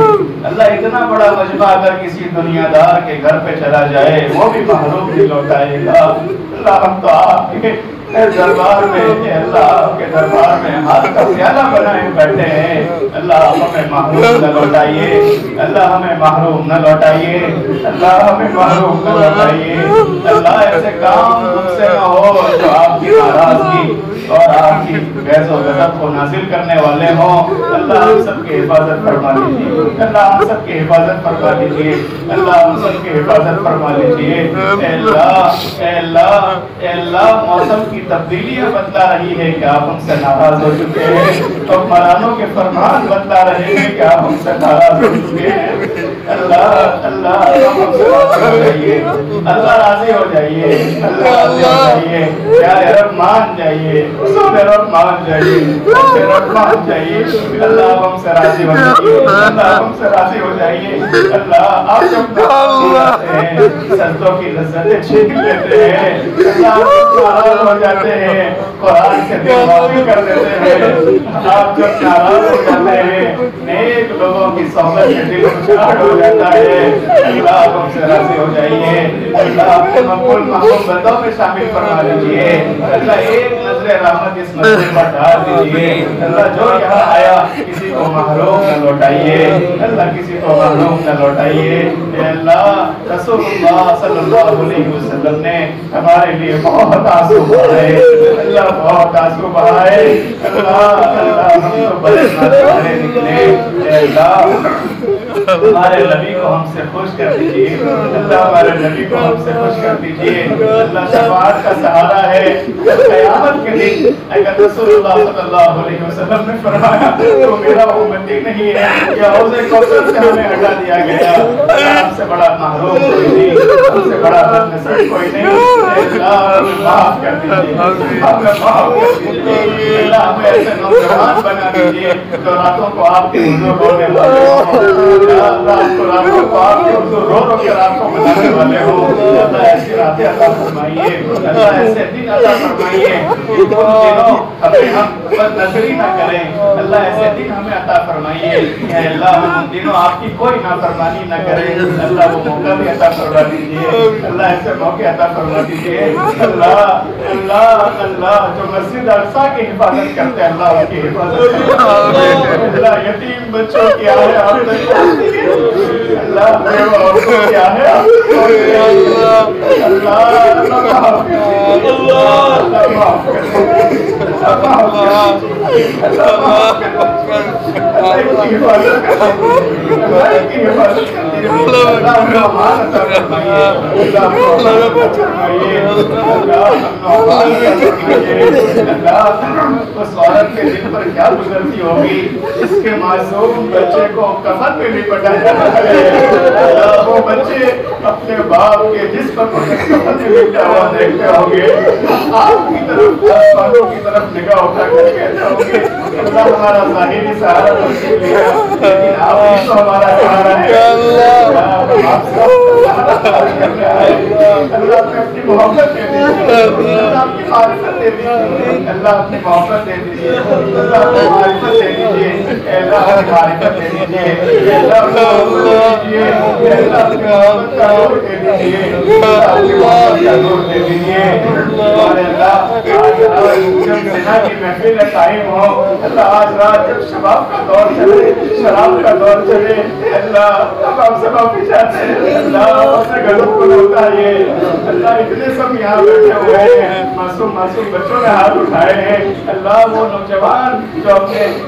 اللہ اتنا بڑا مجمع اگر کسی دنیا دار کے گھر پہ چلا جائے وہ بھی محروم نہیں لوٹائے گا. اللہ ہم تو آپ کے دربار میں, اللہ آپ کے دربار میں ہاتھ کا پیالہ بنائے بیٹھے ہیں. اللہ ہمیں محروم نہ لوٹائیے, اللہ ہمیں محروم نہ لوٹائیے, اللہ ہمیں محروم نہ لوٹائیے. اللہ ایسے کام ہم سے نہ ہو جو آپ کی ناراضگی اور آپ کی غیظ و غضب کو نازل کرنے والے ہوں. اللہ ہم سب کی حفاظت فرما لیجیے, اللہ ہم سب کی حفاظت فرما لیجیے, اللہ ہم سب کی حفاظت فرما لیجیے. اے اللہ, اے اللہ, اے اللہ, موسم کی تبدیلیاں بتلا رہی ہے کہ آپ ہم سے ناراض ہو چکے ہیں. حکمرانوں کے فرمان بتلا رہے ہیں کہ آپ ہم سے ناراض ہو چکے ہیں. اللہ, اللہ, ہم سے راضی ہو جائیے, اللہ راضی ہو جائیے, اللہ راضی ہو جائیے. پیارے رب مان جائیے, رب مان جائیے, رب مان جائیے. اللہ ہم سے راضی ہو جائیے, اللہ ہم سے راضی ہو جائیے. اللہ آپ جب ناراض ہیں سجدوں کی لذتیں چھین لیتے ہیں. اللہ ناراض ہو جاتے ہیں, قرآن سے دل معافی کر دیتے ہیں. آپ جب ناراض ہو جاتے ہیں نیک لوگوں کی صحبت سے دل اچھاٹ ہو جاتا ہے. اللہ ہم سے راضی ہو جائیے. اللہ آپ کو مقبول محبوب بندوں میں شامل فرما لیجیے. اللہ ایک نظر رحمت اس مسجد پر ڈال دیجیے. اللہ جو یہاں آیا کسی کو محروم نہ لوٹائیے, اللہ کسی کو محروم نہ لوٹائیے. اے اللہ, رسول اللہ صلی اللہ علیہ وسلم نے ہمارے لیے بہت آنسو بہائے, اللہ بہت آنسو بہائے. اللہ, اللہ ہم تو بڑے ناراض نکلے. اے اللہ ہمارے نبی کو ہم سے خوش کر دیجیے, اللہ ہمارے نبی کو ہم سے خوش کر دیجیے. اللہ شفاعت کا سہارا ہے قیامت کے دن. اگر رسول اللہ صلی اللہ علیہ وسلم نے فرمایا تو میرا امتی نہیں ہے, یا حوض کوثر سے ہمیں ہٹا دیا گیا. ہم سے بڑا محروم کوئی نہیں, ہم سے بڑا بدنصیب کوئی نہیں. اللہ ہمیں معاف کر دیجیے, ہمیں معاف کر دیجیے. اللہ ہمیں ایسے نوجوان بنا دیجیے جو راتوں کو آپ کے حضور رونے والے ہوں, رات کو راتوں کو آپ کے حضور رو رو کے رات کو بنانے والے ہوں. اللہ ایسی راتیں عطا فرمائیے, اللہ ایسے دن عطا فرمائیے ان دنوں ہمیں ہم بد نظری نہ کریں. اللہ ایسے دن ہمیں عطا فرمائیے. اے اللہ ہم ان دنوں آپ کی کوئی نافرمانی نہ کریں. اللہ وہ موقع بھی عطا فرما دیجیے, اللہ ایسے موقع عطا فرما دیجیے. اللہ, اللہ, اللہ جو مسجد اقصیٰ کی حفاظت کرتے ہیں اللہ ان کی حفاظت کرتے. اللہ یتیم بچوں کی آئے آپ تک, اللہ بیوہ عورتوں کی آئے آپ تک, اللہ معاف کر دیجیے, اللہ معاف کر دیجیے, اللہ معاف کر دیجیے, اللہ معاف کر دیجیے. اللہ کی حفاظت کرتے اللہ کی حفاظت کرتے اللہ اپنا امان عطا فرمائیے اللہ اپنا امان عطا فرمائیے اللہ اپنا امان عطا فرمائیے اللہ اس عورت کے دل پر کیا گزرتی ہوگی اس کے معصوم بچے کو کفن میں لپٹا جاتا ہے اللہ وہ بچے اپنے باپ کے جسم کو کفن میں لپٹا ہوا دیکھتے ہوں گے آپ کی طرف آسمانوں کی طرف نگاہ اٹھا کر کہتے ہوں گے اللہ ہمارا ظاہری سہارا تو سیکھ لیا لیکن آپ ہی تو ہمارا سہارا ہے آپ سے اللہ اپنے اپنی محبت دے دیجیے اللہ اپنی معرفت دے دیجیے اللہ اپنی محبت دے دیجیے اللہ اپنی معرفت دے دیجیے اللہ اپنی معرفت دے دیجیے اللہ اپنی محبت کا نور دے دیجیے اللہ اپنی محبت کا نور دے دیجیے اور اللہ جب زنا کی محفل قائم ہو اللہ آج رات جب شباب کا دور چلے شراب کا دور چلے اللہ اب ہم سب معافی چاہتے ہیں اللہ اپنے گھروں کو لوٹائیے اللہ اتنے سب یہاں بیٹھے ہوئے ہیں معصوم بچوں نے ہاتھ اٹھائے ہیں اللہ وہ نوجوان جو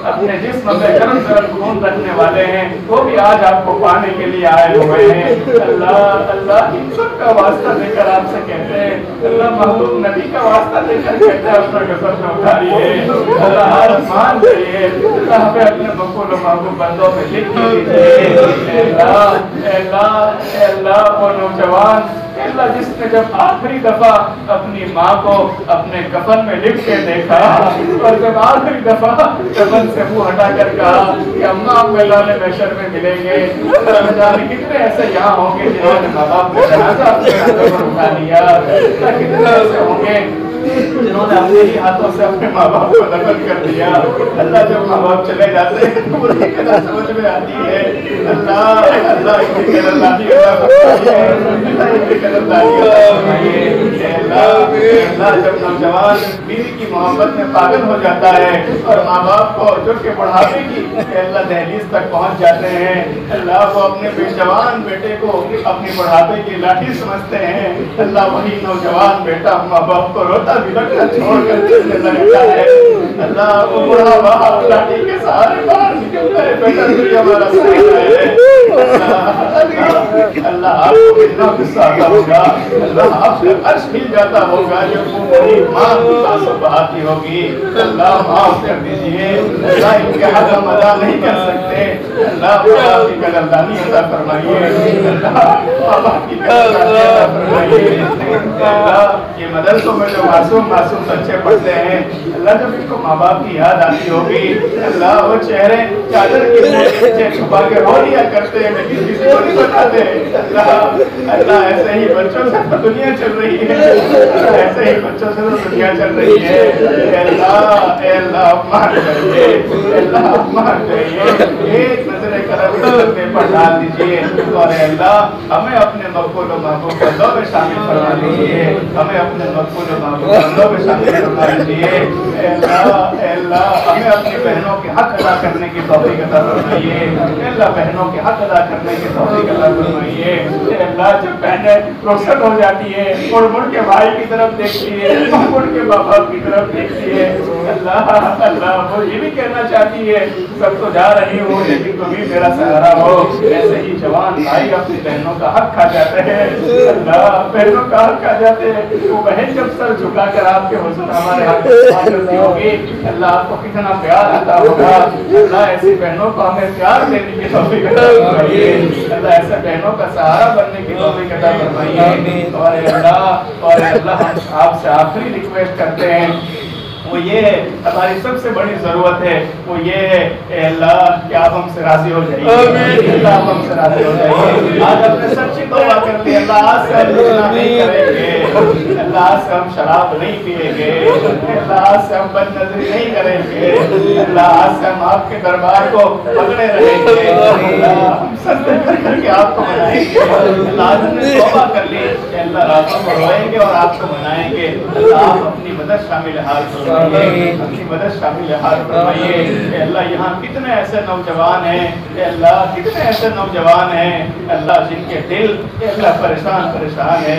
اپنے جسم میں گرم خون رکھنے والے ہیں وہ بھی آج آپ کو پانے کے لیے آئے ہوئے ہیں اللہ ان سب کا واسطہ دے کر آپ سے کہتے ہیں اللہ محبوب نبی کا واسطہ دے کر کہتے ہیں اپنا غضب نہ اتاریے اللہ آج مان جائیے اللہ ہمیں اپنے مقبول و محبوب بندوں میں لکھ دیجیے اللہ وہ نوجوان اللہ جس نے جب آخری دفعہ اپنی ماں کو اپنے کفن میں لپٹ کے دیکھا اور جب آخری دفعہ کفن سے منہ ہٹا کر کہا کہ اماں آپ میدان محشر میں ملیں گے جانے کتنے ایسے یہاں ہوں گے جنہوں نے ماں باپ کا جنازہ اپنے ہاتھوں پر اٹھا لیا کتنے ایسے ہوں گے جنہوں نے اپنے ہی ہاتھوں سے اپنے ماں باپ کو دفن کر دیا اللہ جب ماں باپ چلے جاتے ہیں تو بڑی قدر سمجھ میں آتی ہے اللہ کی قدر دانی اللہ جب نوجوان بیوی کی محبت میں پاگل ہو جاتا ہے اور ماں باپ کو جو کہ بڑھاپے کی اللہ دہلیز تک پہنچ جاتے ہیں اللہ وہ اپنے جوان بیٹے کو اپنی بڑھاپے کی لاٹھی سمجھتے ہیں اللہ وہی نوجوان بیٹا ماں باپ کو روتا بلکتا چھوڑ کر چلنے لگتا ہے اللہ وہ بڑھا باپ لاٹھی کے سہارے باہر نکلتا ہے بیٹا تجھے ہمارا سہارا ہے اللہ آپ کو کتنا غصہ آتا ہوگا اللہ آپ کا عرش ہل جاتا ہوگا جب وہ بڑی ماں آنسو بہاتی ہوگی اللہ معاف کر دیجیے اللہ ان کے حق ہم ادا نہیں کر سکتے اللہ آپ کی قدردانی عطا فرمائیے اللہ آپ کی قدردانی عطا فرمائیے اللہ یہ مدرسوں میں جو معصوم بچے پڑھتے ہیں اللہ جب ان کو ماں باپ کی یاد آتی ہوگی اللہ وہ چہرے چادر کے پیچھے چھپا کے رو لیا کرتے ہیں لیکن کسی کو نہیں بتاتے اللہ ایسے ہی بچوں سے تو دنیا چل رہی ہے ایسے ہی بچوں سے تو دنیا چل رہی ہے اللہ مان کریے اللہ مان کریے ایک نظر کرم سب پر ڈال دیجیے اور اللہ ہمیں اپنے مقبول و محبوب بندوں میں شامل فرما دیجیے ہمیں اپنے مقبول و محبوب بندوں میں شامل فرما دیجیے اللہ ہمیں اپنی بہنوں کے حق ادا کرنے کی توفیق عطا فرمائیے اللہ بہنوں کے حق ادا کرنے کی توفیق عطا فرمائیے اللہ جب بہنیں رخصت ہو جاتی ہے مڑ کے بھائی کی طرف دیکھتی ہے مڑ کے باپ کی طرف دیکھتی ہے اللہ وہ یہ بھی کہنا چاہتی ہے سب تو جا رہی ہوں لیکن تم ہی میرا سہارا ہو ایسے ہی جوان بھائی اپنی بہنوں کا حق کھا جاتے ہیں اللہ بہنوں کا حق کھا جاتے ہیں وہ بہن جب سر جھکا کر آپ کے حضور ہمارے حق کرتی ہوگی اللہ آپ کو کتنا پیار آتا ہوگا اللہ ایسی بہنوں کو ہمیں پیار دینے کی توفیق عطا فرمائیے اللہ ایسے بہنوں کا سہارا بننے کی توفیق عطا فرمائیے اور اللہ ہم آپ سے آخری ریکویسٹ کرتے ہیں وہ یہ ہے ہماری سب سے بڑی ضرورت ہے وہ یہ ہے اے اللہ کہ آپ ہم سے راضی ہو جائیے اللہ آپ ہم سے راضی ہو جائیے آج اپنے سچی توبہ کرتے ہیں اللہ آج سے ہم زنا نہیں کریں گے اللہ آج سے ہم شراب نہیں پیئیں گے اللہ آج سے ہم بد نظری نہیں کریں گے اللہ آج سے ہم آپ کے دربار کو پکڑے رہیں گے اللہ ہم سجدے کر کر کے آپ کو منائیں گے اللہ آج ہم نے توبہ کر لی اللہ راتوں کو روئیں گے اور آپ کو منائیں گے اللہ آپ اپنی مدد شامل حال فرمائیے اپنی مدد شامل حال فرمائیے اے اللہ یہاں کتنے ایسے نوجوان ہیں اے اللہ کتنے ایسے نوجوان ہیں اللہ جن کے دل اے اللہ پریشان ہے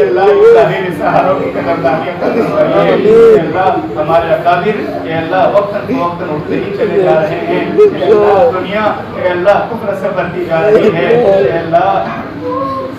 اللہ ظاہر سہاروں کی قدردانی عطا فرمائیے اللہ ہمارے اکابر اللہ وقتاً فوقتاً اٹھتے ہی چلے جا رہے ہیں اللہ دنیا اللہ کفر سے بڑھتی جا رہی ہے اللہ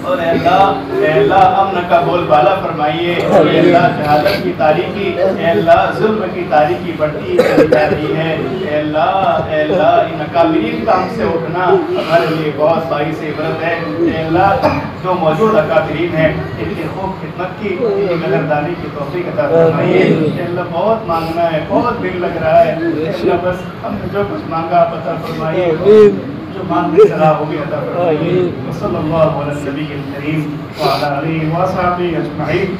اور اے اللہ امن کا بول بالا فرمائیے اے اللہ جہالت کی تاریکی اے اللہ ظلم کی تاریکی بڑھتی چلی جا رہی ہے اے اللہ ان اکابرین کام سے اٹھنا ہمارے لیے بہت باعث عبرت ہے اے اللہ جو موجود اکابرین ہیں ان کی خوب خدمت کی ان کی قدردانی کی توفیق عطا فرمائیے اے اللہ بہت مانگنا ہے بہت دل لگ رہا ہے اے اللہ بس ہم نے جو کچھ مانگا آپ عطا فرمائیے جو مانگنے صلاح ہوگی عطا فرمائیے وصلی اللہ علیہ النبی الکریم وعلی آلہ وصحبہ اجمعین.